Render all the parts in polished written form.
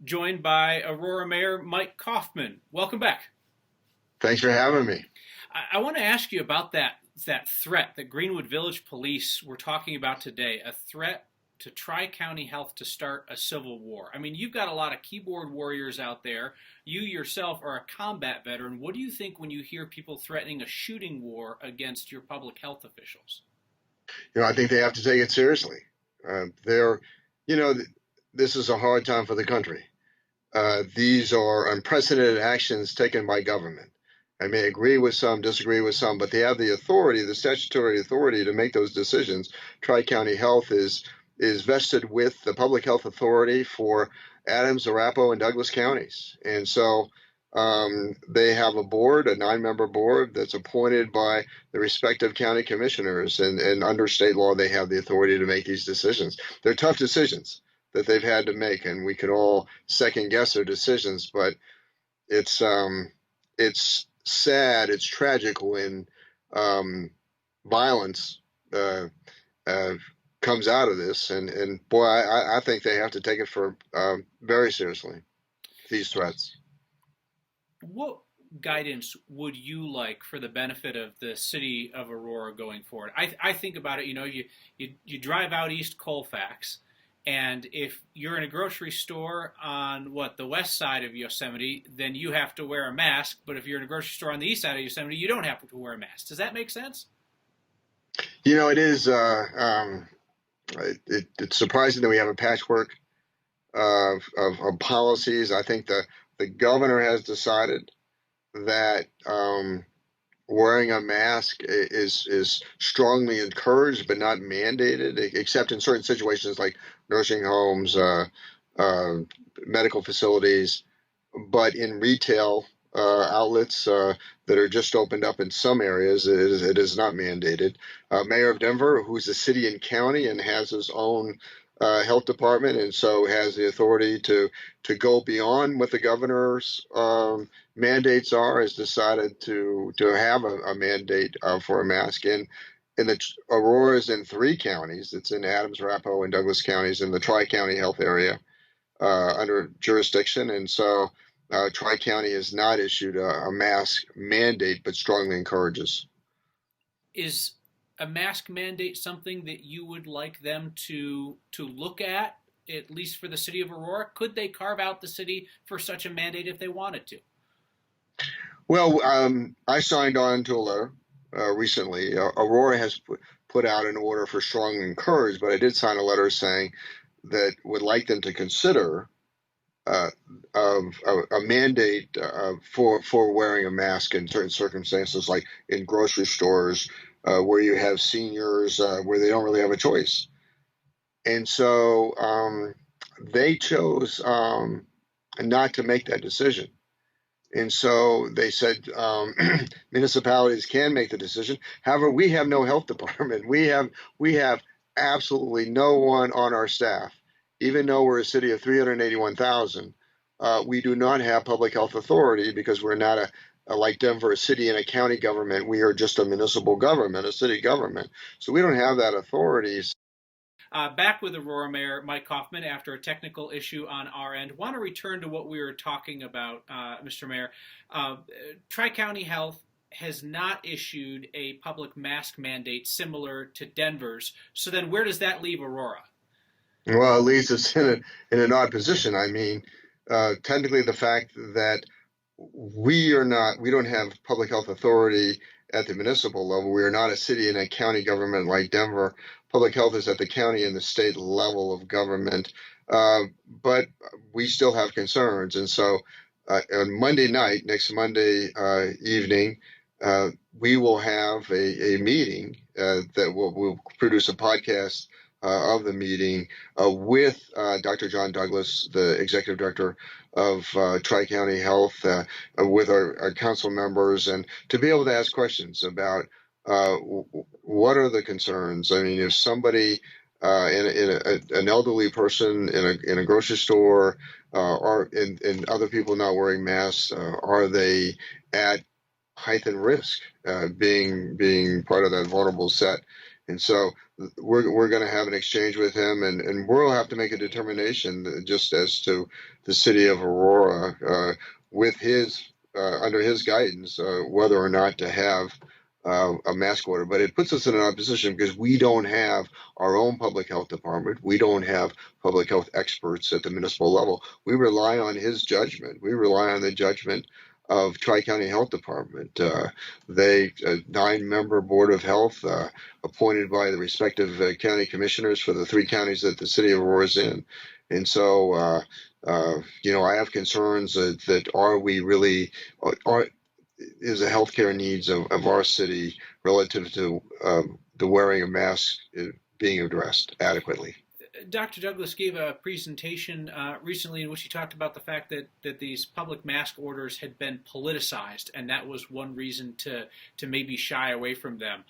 joined by Aurora Mayor Mike Coffman. Welcome back. Thanks for having me. I want to ask you about that threat that Greenwood Village Police were talking about today, a threat to TriCounty Health to start a civil war. I mean, you've got a lot of keyboard warriors out there. You yourself are a combat veteran. What do you think when you hear people threatening a shooting war against your public health officials? I think they have to take it seriously. They're, you know, this is a hard time for the country. These are unprecedented actions taken by government. I may agree with some, disagree with some, but they have the authority, the statutory authority to make those decisions. Tri-County Health is vested with the Public Health Authority for Adams, Arapahoe, and Douglas counties. And so they have a board, a 9-member board that's appointed by the respective county commissioners. And under state law, they have the authority to make these decisions. They're tough decisions that they've had to make, and we can all second guess their decisions, but it's sad, it's tragic when violence comes out of this, and boy, I think they have to take it for very seriously, these threats. What guidance would you like for the benefit of the city of Aurora going forward? I think about it, you drive out East Colfax, and if you're in a grocery store on the west side of Yosemite, then you have to wear a mask. But if you're in a grocery store on the east side of Yosemite, you don't have to wear a mask. Does that make sense? It is. It's surprising that we have a patchwork of policies. I think the governor has decided that wearing a mask is strongly encouraged but not mandated, except in certain situations like nursing homes, medical facilities. But in retail outlets that are just opened up in some areas, it is not mandated. Mayor of Denver, who's a city and county and has his own health department, and so has the authority to go beyond what the governor's mandates are, has decided to have a mandate for a mask. In the Auroras in 3 counties, it's in Adams, Arapahoe, and Douglas counties in the Tri-County Health area under jurisdiction, and so Tri-County has not issued a mask mandate, but strongly encourages. Is a mask mandate something that you would like them to look at least for the city of Aurora? Could they carve out the city for such a mandate if they wanted to? Well, I signed on to a letter recently. Aurora has put out an order for strongly encouraged, but I did sign a letter saying that would like them to consider a mandate for wearing a mask in certain circumstances, like in grocery stores, where you have seniors where they don't really have a choice. And so they chose not to make that decision. And so they said municipalities can make the decision. However, we have no health department. We have absolutely no one on our staff. Even though we're a city of 381,000, we do not have public health authority because we're not like Denver, a city and a county government. We are just a municipal government, a city government. So we don't have that authority. Back with Aurora Mayor Mike Coffman after a technical issue on our end. Want to return to what we were talking about, Mr. Mayor. Tri-County Health has not issued a public mask mandate similar to Denver's. So then where does that leave Aurora? Well, it leaves us in an odd position. I mean, technically the fact that we don't have public health authority at the municipal level. We are not a city and a county government like Denver. Public health is at the county and the state level of government. But we still have concerns. And so on Monday night, next Monday evening, we will have a meeting that will produce a podcast of the meeting with Dr. John Douglas, the executive director of Tri-County Health, with our council members, and to be able to ask questions about what are the concerns. I mean, if somebody, an elderly person in a grocery store, and other people not wearing masks, are they at heightened risk being part of that vulnerable set? And so we're going to have an exchange with him, and we'll have to make a determination just as to the city of Aurora, with his under his guidance, whether or not to have a mask order. But it puts us in an odd position because we don't have our own public health department. We don't have public health experts at the municipal level. We rely on his judgment. We rely on the judgment of TriCounty Health Department. They a 9-member board of health appointed by the respective county commissioners for the 3 counties that the city of Aurora is in. And so, I have concerns that are we really is the healthcare needs of our city relative to the wearing of masks being addressed adequately. Dr. Douglas gave a presentation recently in which he talked about the fact that these public mask orders had been politicized, and that was one reason to maybe shy away from them.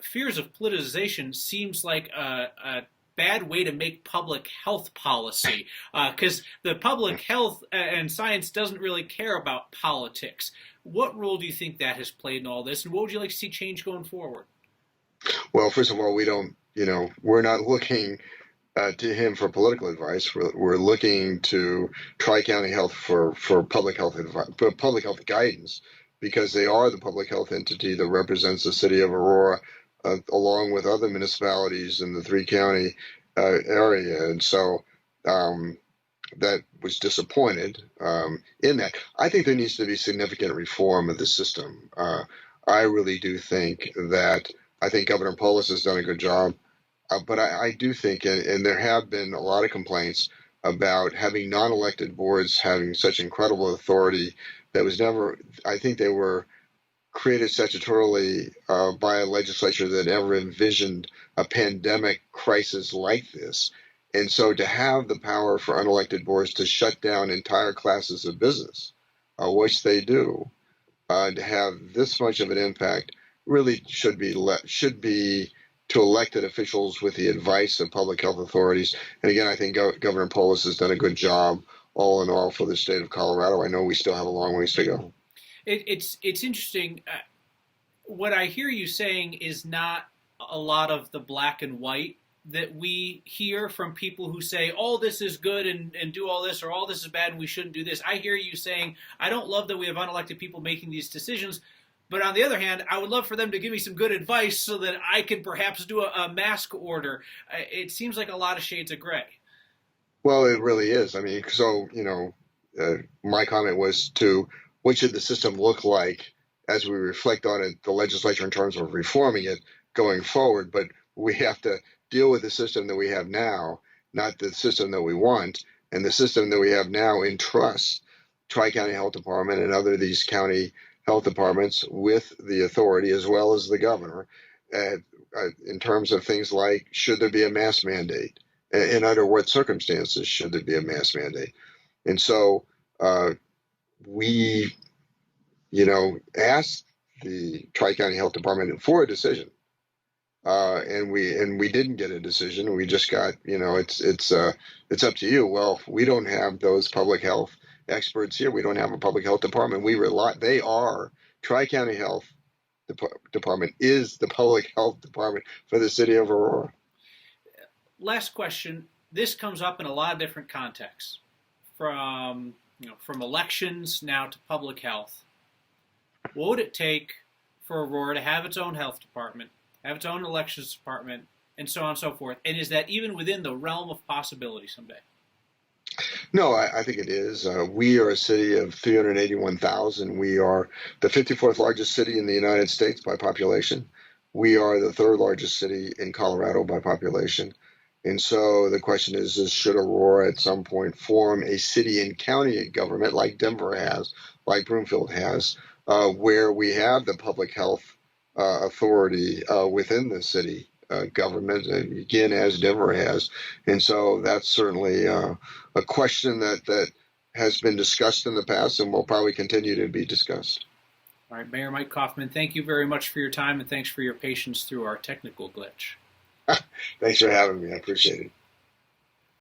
Fears of politicization seems like a bad way to make public health policy, because the public health and science doesn't really care about politics. What role do you think that has played in all this, and what would you like to see change going forward? Well, first of all, we're not looking to him for political advice. We're looking to TriCounty Health for public health advice, for public health guidance, because they are the public health entity that represents the city of Aurora, along with other municipalities in the 3-county area. And so that was disappointed in that. I think there needs to be significant reform of the system. I really do think that. I think Governor Polis has done a good job. But I do think, and there have been a lot of complaints about having non-elected boards having such incredible authority that was never, I think they were created statutorily by a legislature that never envisioned a pandemic crisis like this. And so to have the power for unelected boards to shut down entire classes of business, which they do, to have this much of an impact really should be to elected officials with the advice of public health authorities. And again, I think Governor Polis has done a good job all in all for the state of Colorado. I know we still have a long ways to go. It's interesting. What I hear you saying is not a lot of the black and white that we hear from people who say, all this is good and do all this, or all this is bad and we shouldn't do this. I hear you saying, I don't love that we have unelected people making these decisions, but on the other hand, I would love for them to give me some good advice so that I could perhaps do a mask order. It seems like a lot of shades of gray. Well, it really is. I mean, so, my comment was to what should the system look like as we reflect on it, the legislature, in terms of reforming it going forward. But we have to deal with the system that we have now, not the system that we want. And the system that we have now entrusts TriCounty Health Department and other these county health departments with the authority, as well as the governor, in terms of things like, should there be a mask mandate, and under what circumstances should there be a mask mandate. And so we asked the TriCounty Health Department for a decision, and we didn't get a decision. We just got, it's up to you. Well, we don't have those public health experts here. We don't have a public health department. TriCounty Health Department is the public health department for the city of Aurora. Last question. This comes up in a lot of different contexts, from elections now to public health. What would it take for Aurora to have its own health department, have its own elections department, and so on and so forth? And is that even within the realm of possibility someday? No, I think it is. We are a city of 381,000. We are the 54th largest city in the United States by population. We are the 3rd largest city in Colorado by population. And so the question is should Aurora at some point form a city and county government like Denver has, like Broomfield has, where we have the public health authority within the city government, again, as Denver has. And so that's certainly a question that has been discussed in the past and will probably continue to be discussed. All right, Mayor Mike Coffman, thank you very much for your time, and thanks for your patience through our technical glitch. Thanks for having me. I appreciate it.